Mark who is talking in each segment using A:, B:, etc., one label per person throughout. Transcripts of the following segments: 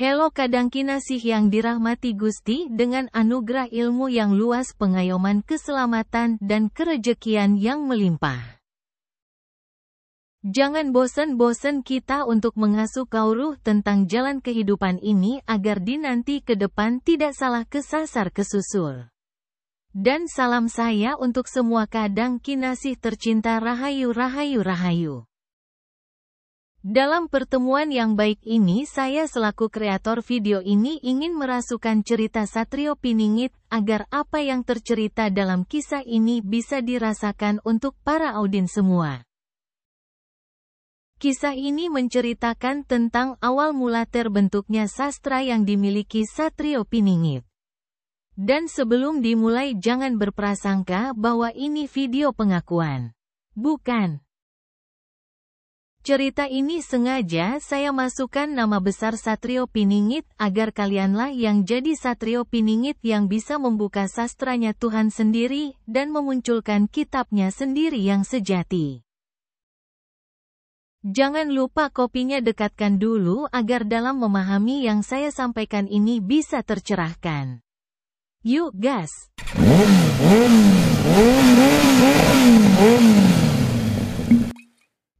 A: Hello kadang kinasih yang dirahmati Gusti, dengan anugerah ilmu yang luas, pengayoman keselamatan dan kerejekian yang melimpah. Jangan bosan-bosan kita untuk mengasuh kauruh tentang jalan kehidupan ini agar dinanti ke depan tidak salah kesasar kesusul. Dan salam saya untuk semua kadang kinasih tercinta, rahayu rahayu rahayu. Dalam pertemuan yang baik ini, saya selaku kreator video ini ingin merasukan cerita Satrio Piningit, agar apa yang tercerita dalam kisah ini bisa dirasakan untuk para audien semua. Kisah ini menceritakan tentang awal mula terbentuknya sastra yang dimiliki Satrio Piningit. Dan sebelum dimulai, jangan berprasangka bahwa ini video pengakuan. Bukan. Cerita ini sengaja saya masukkan nama besar Satrio Piningit agar kalianlah yang jadi Satrio Piningit yang bisa membuka sastranya Tuhan sendiri dan memunculkan kitabnya sendiri yang sejati. Jangan lupa kopinya dekatkan dulu agar dalam memahami yang saya sampaikan ini bisa tercerahkan. Yuk gas!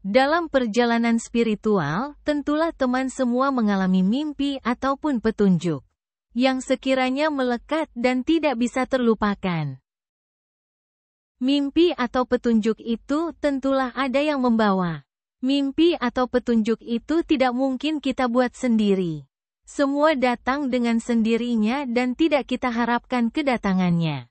A: Dalam perjalanan spiritual, tentulah teman semua mengalami mimpi ataupun petunjuk yang sekiranya melekat dan tidak bisa terlupakan. Mimpi atau petunjuk itu tentulah ada yang membawa. Mimpi atau petunjuk itu tidak mungkin kita buat sendiri. Semua datang dengan sendirinya dan tidak kita harapkan kedatangannya.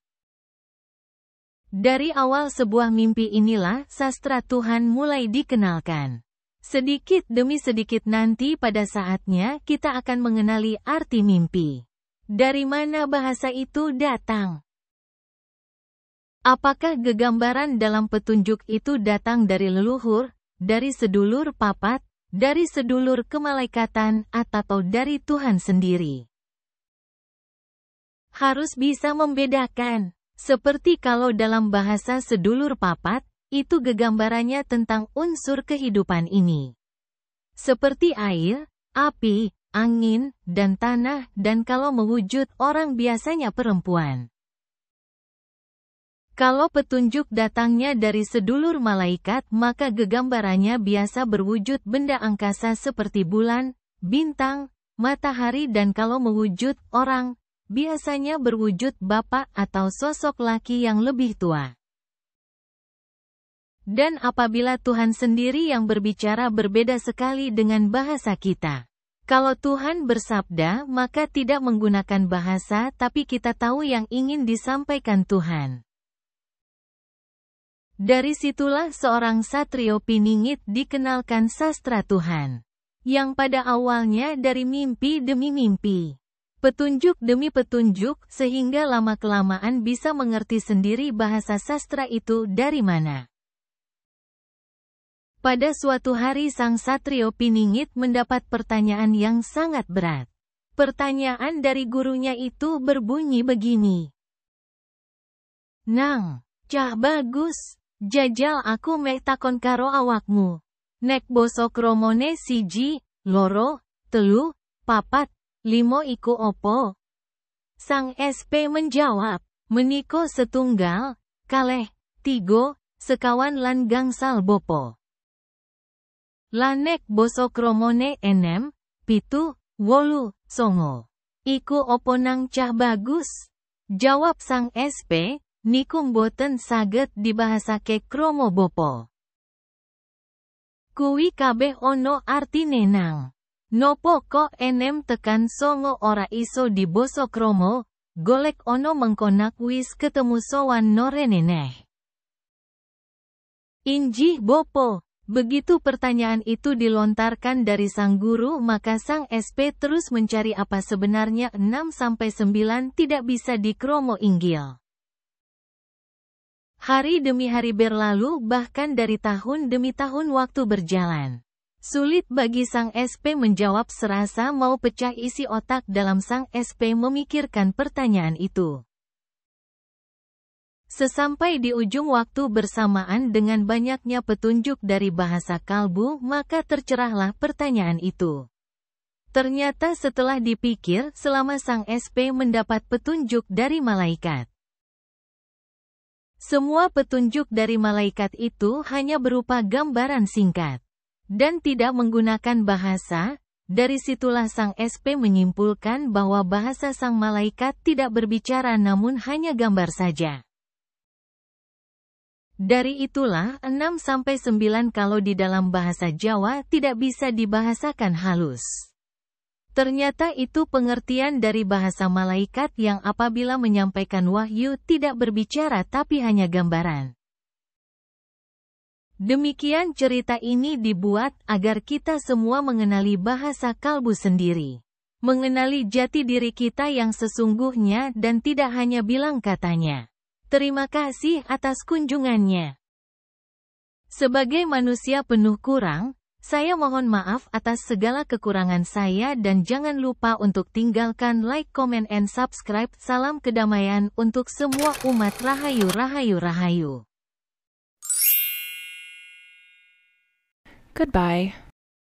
A: Dari awal sebuah mimpi inilah sastra Tuhan mulai dikenalkan. Sedikit demi sedikit nanti pada saatnya kita akan mengenali arti mimpi. Dari mana bahasa itu datang? Apakah gegambaran dalam petunjuk itu datang dari leluhur, dari sedulur papat, dari sedulur kemalaikatan, atau dari Tuhan sendiri? Harus bisa membedakan. Seperti kalau dalam bahasa sedulur papat, itu gegambarannya tentang unsur kehidupan ini. Seperti air, api, angin, dan tanah, dan kalau mewujud orang biasanya perempuan. Kalau petunjuk datangnya dari sedulur malaikat, maka gegambarannya biasa berwujud benda angkasa seperti bulan, bintang, matahari, dan kalau mewujud orang, biasanya berwujud bapak atau sosok laki yang lebih tua. Dan apabila Tuhan sendiri yang berbicara berbeda sekali dengan bahasa kita. Kalau Tuhan bersabda, maka tidak menggunakan bahasa, tapi kita tahu yang ingin disampaikan Tuhan. Dari situlah seorang Satrio Piningit dikenalkan sastra Tuhan, yang pada awalnya dari mimpi demi mimpi, petunjuk demi petunjuk, sehingga lama-kelamaan bisa mengerti sendiri bahasa sastra itu dari mana. Pada suatu hari sang Satrio Piningit mendapat pertanyaan yang sangat berat. Pertanyaan dari gurunya itu berbunyi begini. "Nang, cah bagus, jajal aku meh takon karo awakmu. Nek basa kromone siji, loro, telu, papat, limo iku opo?" Sang SP menjawab, "Meniko setunggal, kaleh, tigo, sekawan lan gangsal bopo. Lanek basa kromone enem, pitu, wolu, songo. Iku opo nang cah bagus?" Jawab sang SP, "Niku mboten saged dibahasake kromo bopo. Kuwi kabeh ono artine nang. Nopo kok enem tekan songo ora iso di basa kromo, golek ono mengkonak wis ketemu sowan noreneneh. Injih bopo." Begitu pertanyaan itu dilontarkan dari sang guru, maka sang SP terus mencari apa sebenarnya 6-9 tidak bisa dikromo inggil. Hari demi hari berlalu, bahkan dari tahun demi tahun waktu berjalan. Sulit bagi sang SP menjawab, serasa mau pecah isi otak dalam sang SP memikirkan pertanyaan itu. Sesampai di ujung waktu bersamaan dengan banyaknya petunjuk dari bahasa kalbu, maka tercerahlah pertanyaan itu. Ternyata setelah dipikir, selama sang SP mendapat petunjuk dari malaikat. Semua petunjuk dari malaikat itu hanya berupa gambaran singkat. Dan tidak menggunakan bahasa. Dari situlah sang SP menyimpulkan bahwa bahasa sang malaikat tidak berbicara namun hanya gambar saja. Dari itulah 6-9 kalau di dalam bahasa Jawa tidak bisa dibahasakan halus. Ternyata itu pengertian dari bahasa malaikat yang apabila menyampaikan wahyu tidak berbicara tapi hanya gambaran. Demikian cerita ini dibuat agar kita semua mengenali bahasa kalbu sendiri. Mengenali jati diri kita yang sesungguhnya dan tidak hanya bilang katanya. Terima kasih atas kunjungannya. Sebagai manusia penuh kurang, saya mohon maaf atas segala kekurangan saya dan jangan lupa untuk tinggalkan like, comment, and subscribe. Salam kedamaian untuk semua umat. Rahayu, rahayu, rahayu.
B: Goodbye.